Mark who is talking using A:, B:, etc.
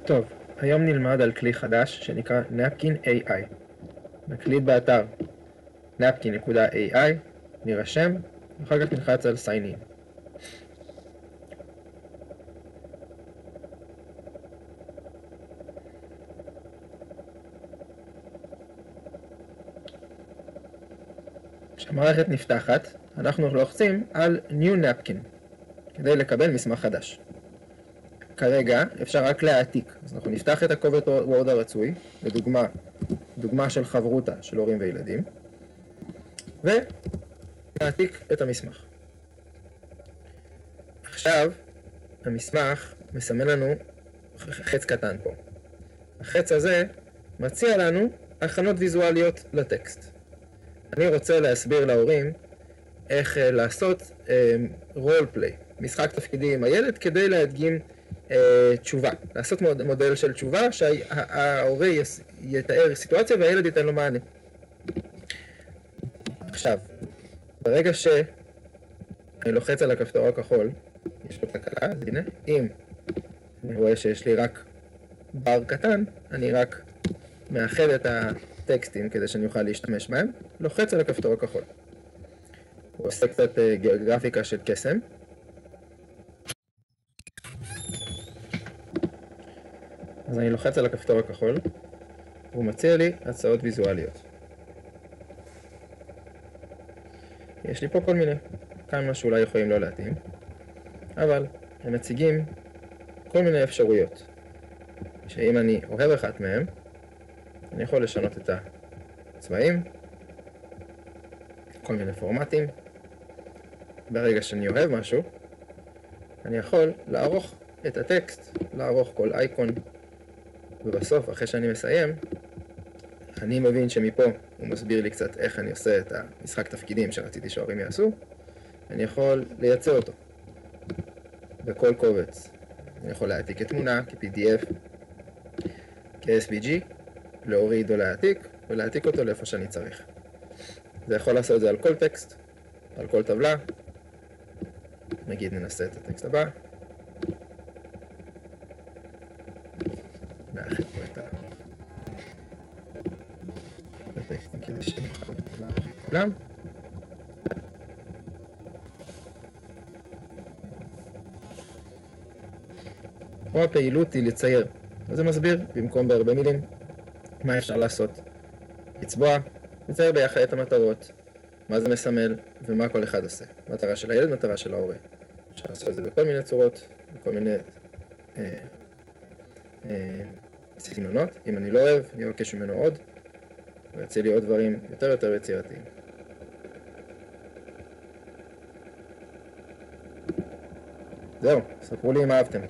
A: טוב, היום נלמד על כלי חדש שנקרא Napkin AI. נקליד באתר napkin.ai, נרשם, ואחר כך נלחץ על Sign in. כשהמערכת נפתחת, אנחנו לוחצים על New Napkin כדי לקבל מסמך חדש. כרגע אפשר רק להעתיק, אז אנחנו נפתח את הקובץ וורד הרצוי, לדוגמה של חברותה של הורים וילדים, ונעתיק את המסמך. עכשיו המסמך מסמן לנו חץ קטן פה. החץ הזה מציע לנו הכנות ויזואליות לטקסט. אני רוצה להסביר להורים איך לעשות רול פליי, משחק תפקידי עם הילד כדי להדגים תשובה, לעשות מודל של תשובה שההורה יתאר סיטואציה והילד ייתן לו מענה. עכשיו, ברגע שאני לוחץ על הכפתור הכחול, יש פה תקלה, אז הנה, אם אני רואה שיש לי רק בר קטן, אני רק מאחד את הטקסטים כדי שאני אוכל להשתמש בהם, לוחץ על הכפתור הכחול. הוא עושה קצת גרפיקה של קסם. אז אני לוחץ על הכפתור הכחול, והוא מציע לי הצעות ויזואליות. יש לי פה כל מיני, כמה שאולי יכולים לא להתאים, אבל הם מציגים כל מיני אפשרויות, שאם אני אוהב אחת מהם, אני יכול לשנות את הצבעים, כל מיני פורמטים. ברגע שאני אוהב משהו, אני יכול לערוך את הטקסט, לערוך כל אייקון, ובסוף, אחרי שאני מסיים, אני מבין שמפה הוא מסביר לי קצת איך אני עושה את המשחק תפקידים שרציתי שההורים יעשו. אני יכול לייצר אותו בכל קובץ. אני יכול להעתיק כתמונה, כ-PDF, כ-SVG, להוריד או להעתיק, ולהעתיק אותו לאיפה שאני צריך. זה יכול לעשות את זה על כל טקסט, על כל טבלה. נגיד ננסה את הטקסט הבא. נאחד פה את הטקסטים כדי שנוכל לכולם. פה הפעילות היא לצייר. אז זה מסביר, במקום בהרבה מילים, מה אפשר לעשות. לצבוע, לצייר ביחד את המטרות, מה זה מסמל ומה כל אחד עושה. מטרה של הילד, מטרה של ההורה. אפשר לעשות את זה בכל מיני צורות, בכל מיני סגנונות. אם אני לא אוהב, אני אבקש ממנו עוד, ויציע לי עוד דברים יותר יצירתיים. זהו, ספרו לי אם אהבתם.